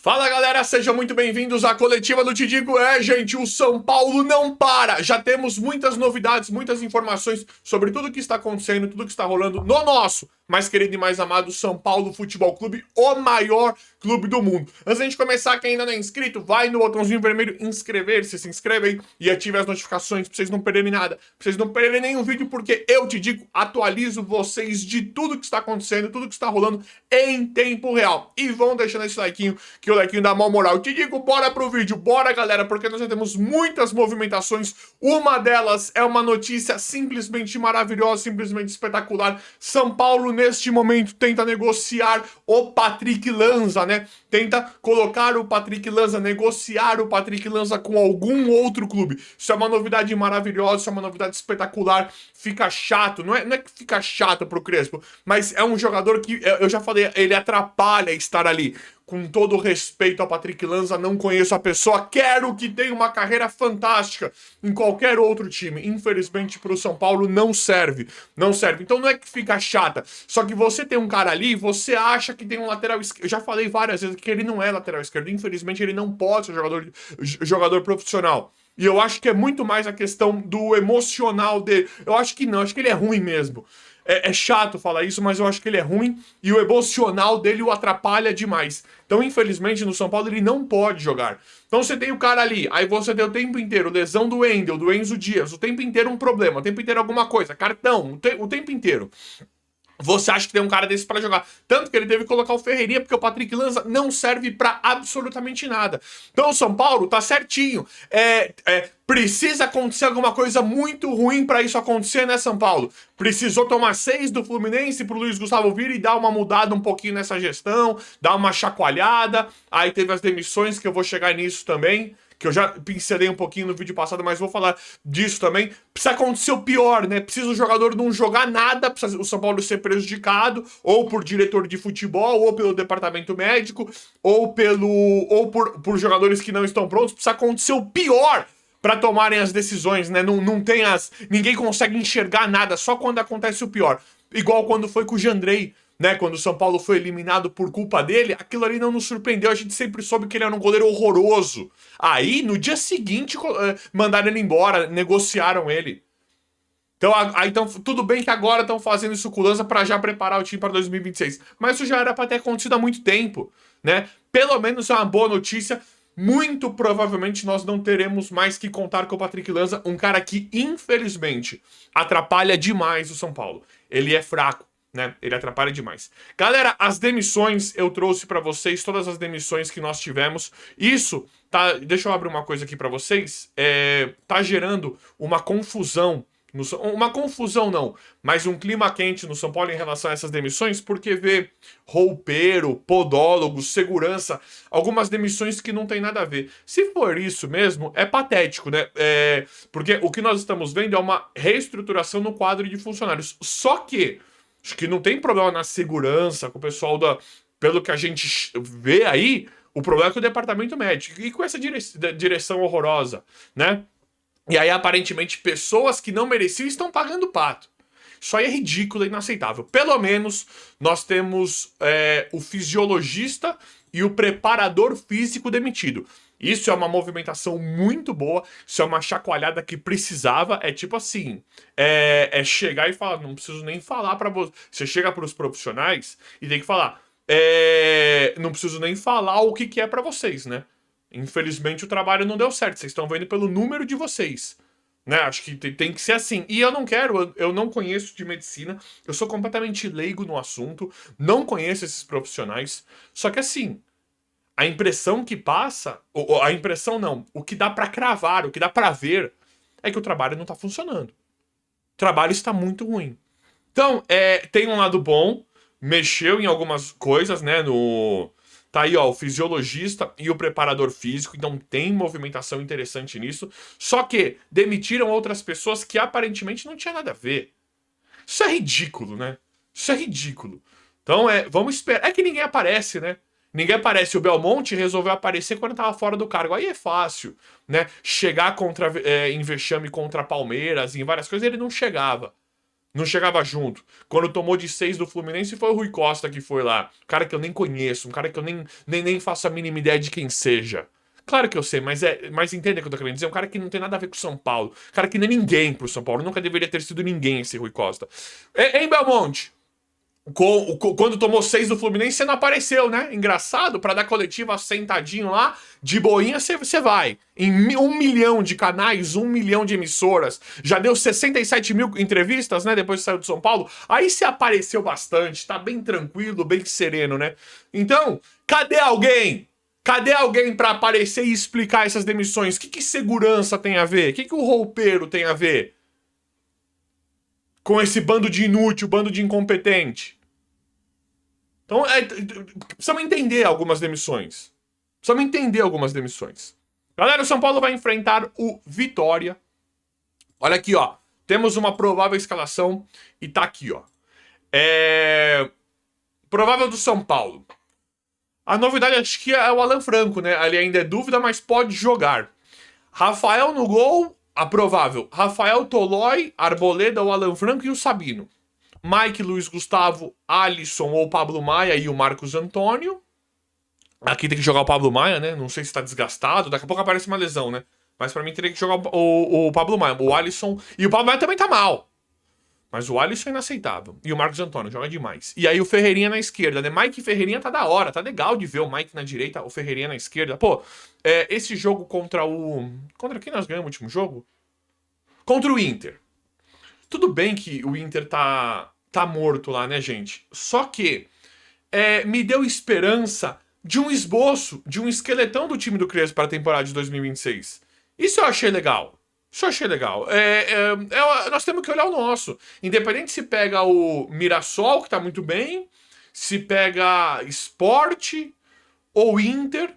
Fala galera, sejam muito bem-vindos à coletiva do Tidigo. Gente, o São Paulo não para. Já temos muitas novidades, muitas informações sobre tudo que está acontecendo, tudo que está rolando no nosso mais querido e mais amado São Paulo Futebol Clube, o maior clube do mundo. Antes da gente começar, quem ainda não é inscrito, vai no botãozinho vermelho inscrever-se, se inscreve aí e ative as notificações pra vocês não perderem nada, pra vocês não perderem nenhum vídeo, porque eu, Tidigo, atualizo vocês de tudo que está acontecendo, tudo que está rolando em tempo real. E vão deixando esse likeinho, que o likeinho dá mó moral. Te digo, bora pro vídeo, bora galera, porque nós já temos muitas movimentações. Uma delas é uma notícia simplesmente maravilhosa, simplesmente espetacular. São Paulo, neste momento, tenta negociar o Patrick Lanza, né? Tenta colocar o Patrick Lanza, negociar o Patrick Lanza com algum outro clube. Isso é uma novidade maravilhosa, isso é uma novidade espetacular. Fica chato, não é que fica chato pro Crespo, mas é um jogador que, eu já falei, ele atrapalha estar ali. Com todo o respeito ao Patrick Lanza, não conheço a pessoa, quero que tenha uma carreira fantástica em qualquer outro time. Infelizmente, pro São Paulo não serve, não serve. Então não é que fica chata, só que você tem um cara ali, você acha que tem um lateral esquerdo. Eu já falei várias vezes que ele não é lateral esquerdo, infelizmente ele não pode ser jogador profissional. E eu acho que é muito mais a questão do emocional dele. Eu acho que não, acho que ele é ruim mesmo. É chato falar isso, mas eu acho que ele é ruim e o emocional dele o atrapalha demais. Então, infelizmente, no São Paulo ele não pode jogar. Então você tem o cara ali, aí você tem o tempo inteiro lesão do Wendel, do Enzo Dias, o tempo inteiro um problema, o tempo inteiro alguma coisa, cartão, o tempo inteiro. Você acha que tem um cara desse pra jogar. Tanto que ele teve que colocar o Ferreirinha, porque o Patrick Lanza não serve pra absolutamente nada. Então o São Paulo tá certinho. Precisa acontecer alguma coisa muito ruim pra isso acontecer, né, São Paulo? Precisou tomar 6 do Fluminense pro Luiz Gustavo vir e dar uma mudada um pouquinho nessa gestão, dar uma chacoalhada. Aí teve as demissões, que eu vou chegar nisso também, que eu já pincelei um pouquinho no vídeo passado, mas vou falar disso também. Precisa acontecer o pior, né? Precisa o jogador não jogar nada, precisa o São Paulo ser prejudicado, ou por diretor de futebol, ou pelo departamento médico, ou por jogadores que não estão prontos. Precisa acontecer o pior para tomarem as decisões, né? Não tem ninguém consegue enxergar nada, só quando acontece o pior. Igual quando foi com o Jandrei, né, quando o São Paulo foi eliminado por culpa dele, aquilo ali não nos surpreendeu, a gente sempre soube que ele era um goleiro horroroso. Aí, no dia seguinte, mandaram ele embora, negociaram ele. Então, tudo bem que agora estão fazendo isso com o Lanza para já preparar o time para 2026, mas isso já era para ter acontecido há muito tempo, né? Pelo menos é uma boa notícia. Muito provavelmente nós não teremos mais que contar com o Patrick Lanza, um cara que, infelizmente, atrapalha demais o São Paulo. Ele é fraco, né? Ele atrapalha demais. Galera, as demissões, eu trouxe pra vocês todas as demissões que nós tivemos. Isso tá, deixa eu abrir uma coisa aqui pra vocês, tá gerando uma confusão. Uma confusão não, mas um clima quente no São Paulo em relação a essas demissões, porque vê roupeiro, podólogo, segurança, algumas demissões que não tem nada a ver. Se for isso mesmo, é patético, né? Porque o que nós estamos vendo é uma reestruturação no quadro de funcionários. Só que acho que não tem problema na segurança, com o pessoal da. Pelo que a gente vê aí, o problema é com o departamento médico e com essa direção horrorosa, né? E aí, aparentemente, pessoas que não mereciam estão pagando o pato. Isso aí é ridículo e inaceitável. Pelo menos nós temos o fisiologista e o preparador físico demitido. Isso é uma movimentação muito boa, isso é uma chacoalhada que precisava. É tipo assim, chegar e falar, não preciso nem falar pra você. Você chega pros profissionais e tem que falar, não preciso nem falar o que é pra vocês, né? Infelizmente o trabalho não deu certo, vocês estão vendo pelo número de vocês. Né? Acho que tem que ser assim. E eu não quero, eu não conheço de medicina, eu sou completamente leigo no assunto, não conheço esses profissionais. Só que assim, a impressão que passa, a impressão não, o que dá pra cravar, o que dá pra ver, é que o trabalho não tá funcionando. O trabalho está muito ruim. Então, tem um lado bom, mexeu em algumas coisas, né, Tá aí, ó, o fisiologista e o preparador físico, então tem movimentação interessante nisso. Só que demitiram outras pessoas que aparentemente não tinha nada a ver. Isso é ridículo, né? Isso é ridículo. Então, vamos esperar. É que ninguém aparece, né? Ninguém aparece. O Belmonte resolveu aparecer quando tava fora do cargo. Aí é fácil, né? Chegar em vexame contra Palmeiras, em várias coisas, ele não chegava. Não chegava junto. Quando tomou de 6 do Fluminense, foi o Rui Costa que foi lá. Um cara que eu nem conheço, um cara que eu nem faço a mínima ideia de quem seja. Claro que eu sei, mas entende o que eu tô querendo dizer? Um cara que não tem nada a ver com o São Paulo. Um cara que nem ninguém pro São Paulo. Nunca deveria ter sido ninguém esse Rui Costa. Em Belmonte, quando tomou 6 do Fluminense, você não apareceu, né? Engraçado, pra dar coletiva sentadinho lá, de boinha, você vai. Em 1 milhão de canais, 1 milhão de emissoras, já deu 67 mil entrevistas, né? Depois que saiu do São Paulo. Aí você apareceu bastante, tá bem tranquilo, bem sereno, né? Então, cadê alguém? Cadê alguém pra aparecer e explicar essas demissões? O que segurança tem a ver? O que o roupeiro tem a ver com esse bando de inútil, bando de incompetente? Então, precisamos entender algumas demissões. Precisamos entender algumas demissões. Galera, o São Paulo vai enfrentar o Vitória. Olha aqui, ó. Temos uma provável escalação e tá aqui, ó. Provável do São Paulo. A novidade acho que é o Alan Franco, né? Ali ainda é dúvida, mas pode jogar. Rafael no gol, a provável. Rafael, Tolói, Arboleda, o Alan Franco e o Sabino. Mike, Luiz Gustavo, Alisson ou Pablo Maia e o Marcos Antônio. Aqui tem que jogar o Pablo Maia, né? Não sei se tá desgastado. Daqui a pouco aparece uma lesão, né? Mas pra mim teria que jogar o Pablo Maia. O Alisson. E o Pablo Maia também tá mal. Mas o Alisson é inaceitável. E o Marcos Antônio joga demais. E aí o Ferreirinha na esquerda, né? Mike e Ferreirinha tá da hora. Tá legal de ver o Mike na direita, o Ferreirinha na esquerda. Pô, esse jogo contra o... Contra quem nós ganhamos o último jogo? Contra o Inter. Tudo bem que o Inter tá morto lá, né, gente? Só que me deu esperança de um esboço, de um esqueletão do time do Crespo para a temporada de 2026. Isso eu achei legal. Isso eu achei legal. Nós temos que olhar o nosso. Independente se pega o Mirassol, que tá muito bem, se pega Sport, ou Inter,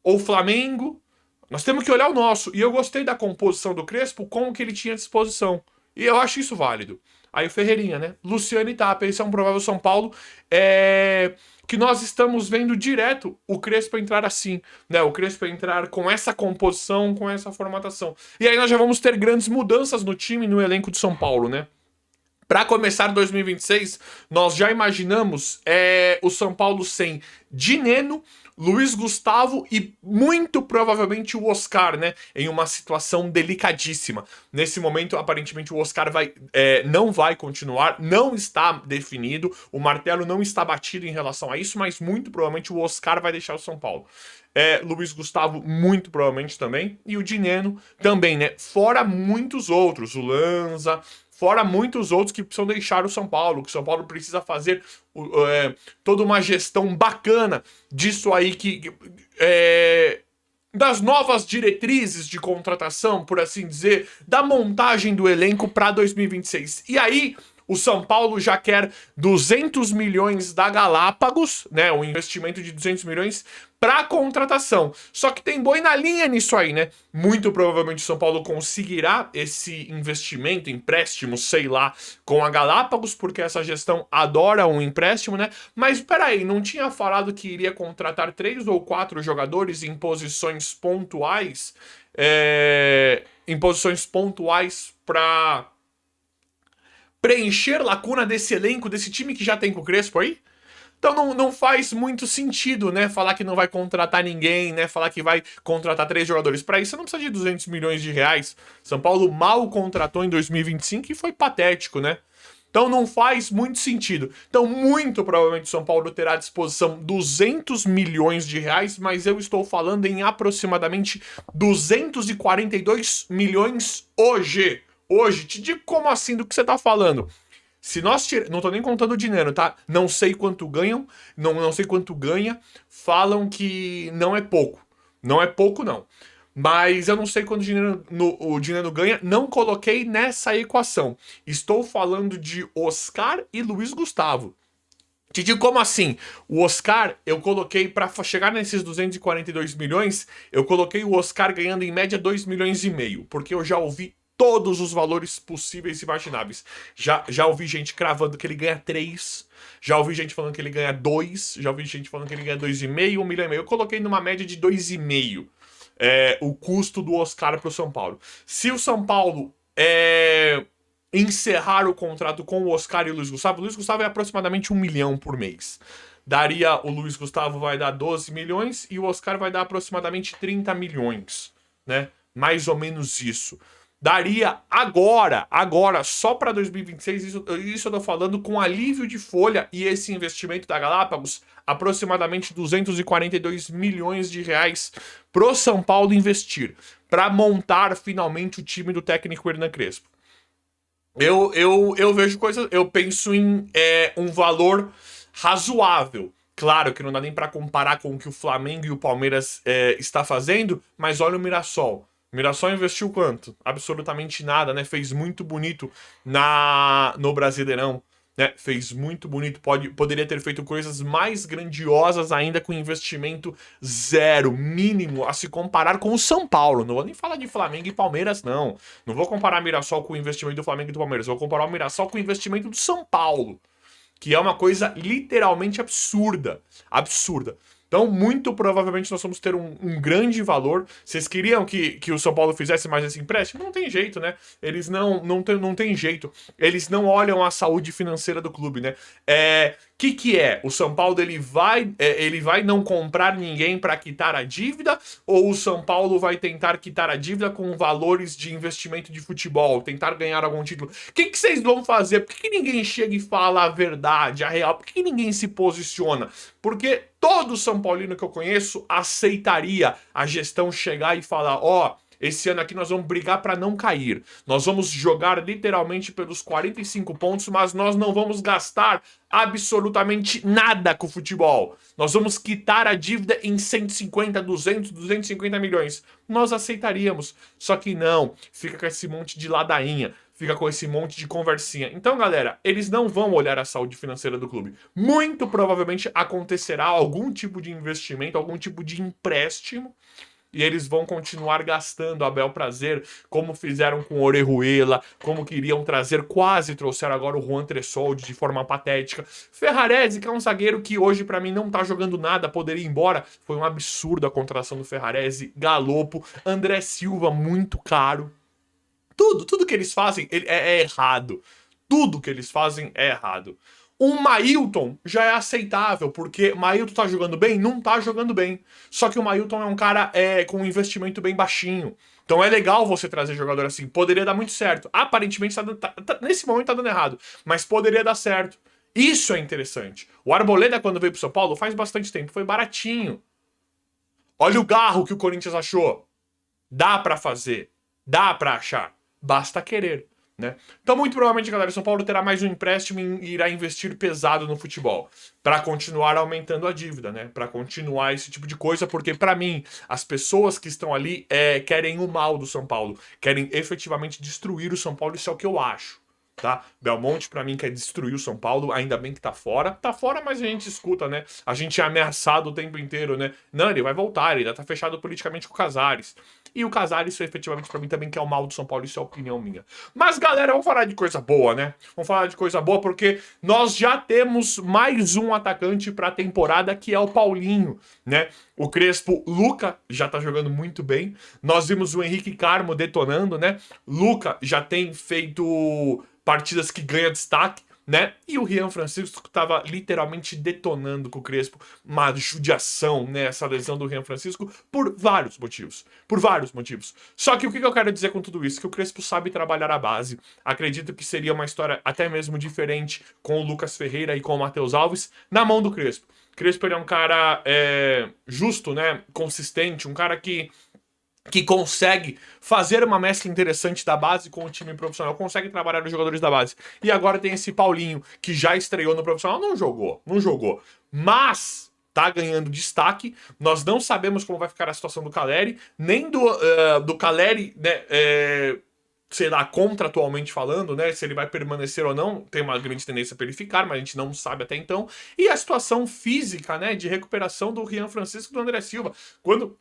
ou Flamengo, nós temos que olhar o nosso. E eu gostei da composição do Crespo com o que ele tinha à disposição. E eu acho isso válido. Aí o Ferreirinha, né? Luciano e Tapa, esse é um provável São Paulo. Que nós estamos vendo direto o Crespo entrar assim, né? O Crespo entrar com essa composição, com essa formatação. E aí nós já vamos ter grandes mudanças no time, no elenco de São Paulo, né? Para começar 2026, nós já imaginamos o São Paulo sem Dineno, Luiz Gustavo e muito provavelmente o Oscar, né? Em uma situação delicadíssima. Nesse momento, aparentemente, o Oscar não vai continuar, não está definido, o martelo não está batido em relação a isso, mas muito provavelmente o Oscar vai deixar o São Paulo. Luiz Gustavo, muito provavelmente também, e o Dineno também, né? Fora muitos outros, o Lanza. Fora muitos outros que precisam deixar o São Paulo, que o São Paulo precisa fazer toda uma gestão bacana disso aí das novas diretrizes de contratação, por assim dizer, da montagem do elenco para 2026. E aí, o São Paulo já quer 200 milhões da Galápagos, né? Um investimento de 200 milhões para contratação. Só que tem boi na linha nisso aí, né? Muito provavelmente o São Paulo conseguirá esse investimento, empréstimo, sei lá, com a Galápagos, porque essa gestão adora um empréstimo, né? Mas peraí, não tinha falado que iria contratar 3 ou 4 jogadores em posições pontuais? Em posições pontuais para preencher lacuna desse elenco, desse time que já tem com o Crespo aí? Então não faz muito sentido, né? Falar que não vai contratar ninguém, né? Falar que vai contratar 3 jogadores. Para isso você não precisa de 200 milhões de reais. São Paulo mal contratou em 2025 e foi patético, né? Então não faz muito sentido. Então muito provavelmente o São Paulo terá à disposição 200 milhões de reais, mas eu estou falando em aproximadamente 242 milhões hoje. Hoje, te digo como assim do que você tá falando. Se nós não tô nem contando o dinheiro, tá? Não sei quanto ganham, não sei quanto ganha. Falam que não é pouco. Não é pouco, não. Mas eu não sei quanto o dinheiro ganha. Não coloquei nessa equação. Estou falando de Oscar e Luiz Gustavo. Te digo como assim? O Oscar, eu coloquei para chegar nesses 242 milhões, eu coloquei o Oscar ganhando em média 2 milhões e meio, porque eu já ouvi todos os valores possíveis e imagináveis. Já ouvi gente cravando que ele ganha 3, já ouvi gente falando que ele ganha 2, já ouvi gente falando que ele ganha 2,5, 1,5 milhão. Eu coloquei numa média de 2,5 o custo do Oscar para o São Paulo. Se o São Paulo encerrar o contrato com o Oscar e o Luiz Gustavo. O Luiz Gustavo é aproximadamente 1 milhão por mês. O Luiz Gustavo vai dar 12 milhões e o Oscar vai dar aproximadamente 30 milhões, né? Mais ou menos isso. Daria agora, só para 2026, isso eu tô falando com alívio de folha e esse investimento da Galápagos, aproximadamente 242 milhões de reais pro São Paulo investir, para montar finalmente o time do técnico Hernan Crespo. Eu vejo coisas, eu penso em um valor razoável. Claro que não dá nem para comparar com o que o Flamengo e o Palmeiras está fazendo, mas olha o Mirassol. O Mirassol investiu quanto? Absolutamente nada, né? Fez muito bonito no Brasileirão, né? Fez muito bonito. Poderia ter feito coisas mais grandiosas ainda com investimento zero, mínimo, a se comparar com o São Paulo. Não vou nem falar de Flamengo e Palmeiras, não. Não vou comparar o Mirassol com o investimento do Flamengo e do Palmeiras. Vou comparar o Mirassol com o investimento do São Paulo, que é uma coisa literalmente absurda. Absurda. Então, muito provavelmente, nós vamos ter um grande valor. Vocês queriam que o São Paulo fizesse mais esse empréstimo? Não tem jeito, né? Eles não tem jeito. Eles não olham a saúde financeira do clube, né? Que é? O São Paulo ele vai não comprar ninguém para quitar a dívida? Ou o São Paulo vai tentar quitar a dívida com valores de investimento de futebol? Tentar ganhar algum título? O que vocês vão fazer? Por que ninguém chega e fala a verdade, a real? Por que ninguém se posiciona? Porque todo São Paulino que eu conheço aceitaria a gestão chegar e falar, esse ano aqui nós vamos brigar para não cair. Nós vamos jogar literalmente pelos 45 pontos, mas nós não vamos gastar absolutamente nada com o futebol. Nós vamos quitar a dívida em 150, 200, 250 milhões. Nós aceitaríamos. Só que não, fica com esse monte de ladainha. Fica com esse monte de conversinha. Então, galera, eles não vão olhar a saúde financeira do clube. Muito provavelmente acontecerá algum tipo de investimento, algum tipo de empréstimo, e eles vão continuar gastando a bel prazer, como fizeram com o Orejuela, como queriam trazer, quase trouxeram agora o Juan Tressoldi de forma patética. Ferrarese, que é um zagueiro que hoje pra mim não tá jogando nada, poderia ir embora. Foi um absurdo a contratação do Ferrarese. Galopo, André Silva, muito caro. Tudo que eles fazem é errado. Tudo que eles fazem é errado. Um Mailton já é aceitável, porque Mailton tá jogando bem? Não tá jogando bem. Só que o Mailton é um cara com um investimento bem baixinho. Então é legal você trazer jogador assim. Poderia dar muito certo. Aparentemente, nesse momento tá dando errado. Mas poderia dar certo. Isso é interessante. O Arboleda, quando veio pro São Paulo, faz bastante tempo. Foi baratinho. Olha o Garro que o Corinthians achou. Dá pra fazer. Dá pra achar. Basta querer, né? Então, muito provavelmente, galera, São Paulo terá mais um empréstimo e irá investir pesado no futebol para continuar aumentando a dívida, né? Para continuar esse tipo de coisa, porque para mim, as pessoas que estão ali querem o mal do São Paulo, querem efetivamente destruir o São Paulo, isso é o que eu acho. Tá? Belmonte, pra mim, quer destruir o São Paulo, ainda bem que tá fora. Tá fora, mas a gente escuta, né? A gente é ameaçado o tempo inteiro, né? Não, ele vai voltar, ele ainda tá fechado politicamente com o Casares. E o Casares, efetivamente, pra mim, também quer o mal do São Paulo, isso é opinião minha. Mas, galera, vamos falar de coisa boa, né? Vamos falar de coisa boa, porque nós já temos mais um atacante pra temporada, que é o Paulinho, né? O Crespo, Luca, já tá jogando muito bem. Nós vimos o Henrique Carmo detonando, né? Luca já tem feito partidas que ganha destaque, né? E o Rian Francisco tava literalmente detonando com o Crespo, uma judiação, né? Essa lesão do Rian Francisco, por vários motivos. Por vários motivos. Só que o que eu quero dizer com tudo isso? Que o Crespo sabe trabalhar a base. Acredito que seria uma história até mesmo diferente com o Lucas Ferreira e com o Matheus Alves na mão do Crespo. Crespo, ele é um cara justo, né? Consistente, um cara que consegue fazer uma mescla interessante da base com o time profissional, consegue trabalhar os jogadores da base. E agora tem esse Paulinho, que já estreou no profissional, não jogou, mas tá ganhando destaque. Nós não sabemos como vai ficar a situação do Caleri, nem do Caleri, né, sei lá, contratualmente falando, né, se ele vai permanecer ou não, tem uma grande tendência para ele ficar, mas a gente não sabe até então. E a situação física, né, de recuperação do Rian Francisco e do André Silva. Quando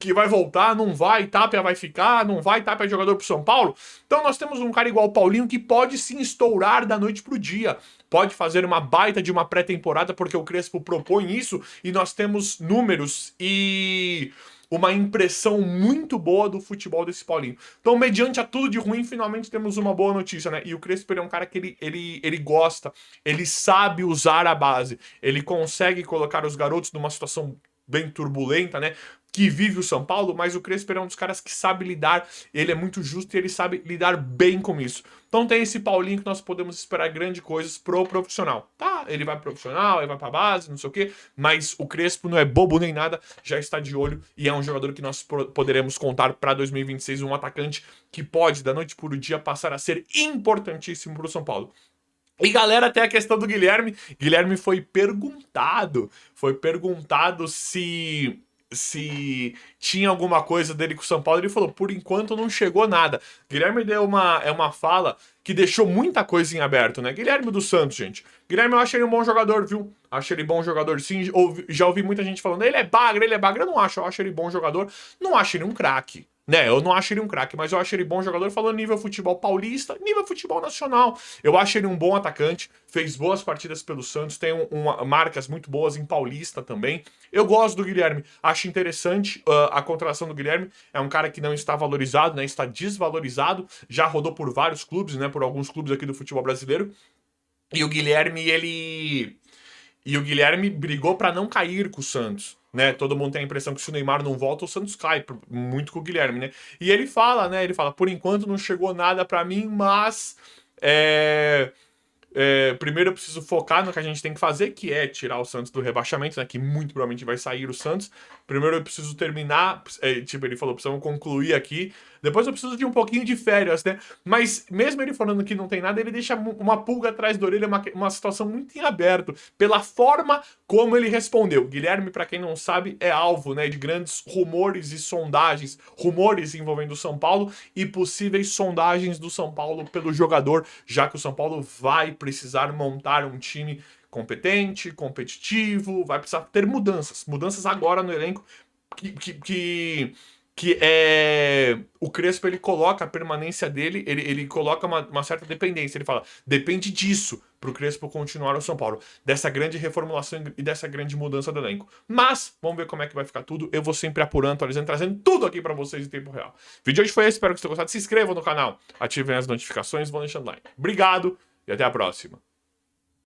que vai voltar, não vai, Tapia vai ficar, não vai, Tapia é jogador pro São Paulo. Então nós temos um cara igual o Paulinho que pode sim estourar da noite pro dia, pode fazer uma baita de uma pré-temporada, porque o Crespo propõe isso, e nós temos números e uma impressão muito boa do futebol desse Paulinho. Então, mediante a tudo de ruim, finalmente temos uma boa notícia, né? E o Crespo ele é um cara que ele gosta, ele sabe usar a base, ele consegue colocar os garotos numa situação bem turbulenta, né? Que vive o São Paulo, mas o Crespo é um dos caras que sabe lidar, ele é muito justo e ele sabe lidar bem com isso. Então tem esse Paulinho que nós podemos esperar grandes coisas pro profissional. Tá, ele vai pro profissional, ele vai pra base, não sei o quê, mas o Crespo não é bobo nem nada, já está de olho e é um jogador que nós poderemos contar para 2026, um atacante que pode, da noite pro dia, passar a ser importantíssimo pro São Paulo. E galera, até a questão do Guilherme. Guilherme foi perguntado se tinha alguma coisa dele com o São Paulo. Ele falou, por enquanto não chegou nada. Guilherme deu uma fala que deixou muita coisa em aberto, né? Guilherme dos Santos, gente. Guilherme, eu acho ele um bom jogador, viu? Acho ele bom jogador, sim. Já ouvi muita gente falando, ele é bagre, ele é bagre. Eu não acho, eu acho ele bom jogador. Não acho ele um craque. Né, eu não acho ele um craque, mas eu acho ele bom jogador falando nível futebol paulista, nível futebol nacional. Eu acho ele um bom atacante, fez boas partidas pelo Santos, tem marcas muito boas em Paulista também. Eu gosto do Guilherme, acho interessante a contratação do Guilherme. É um cara que não está valorizado, né, está desvalorizado, já rodou por vários clubes, né, por alguns clubes aqui do futebol brasileiro. E o Guilherme, brigou para não cair com o Santos, né? Todo mundo tem a impressão que se o Neymar não volta, o Santos cai, muito com o Guilherme, né? E ele fala, né? Ele fala, por enquanto não chegou nada para mim, mas primeiro eu preciso focar no que a gente tem que fazer, que é tirar o Santos do rebaixamento, né? Que muito provavelmente vai sair o Santos. Primeiro eu preciso terminar, tipo, ele falou, precisamos concluir aqui. Depois eu preciso de um pouquinho de férias, né? Mas mesmo ele falando que não tem nada, ele deixa uma pulga atrás da orelha, uma situação muito em aberto, pela forma como ele respondeu. Guilherme, para quem não sabe, é alvo, né, de grandes rumores e sondagens, rumores envolvendo o São Paulo e possíveis sondagens do São Paulo pelo jogador, já que o São Paulo vai precisar montar um time competente, competitivo, vai precisar ter mudanças agora no elenco que é o Crespo, ele coloca a permanência dele, ele coloca uma certa dependência, ele fala, depende disso pro Crespo continuar no São Paulo, dessa grande reformulação e dessa grande mudança do elenco. Mas, vamos ver como é que vai ficar tudo, eu vou sempre apurando, atualizando, trazendo tudo aqui pra vocês em tempo real. O vídeo de hoje foi esse, espero que vocês tenham gostado, se inscrevam no canal, ativem as notificações, vão deixando like. Obrigado e até a próxima.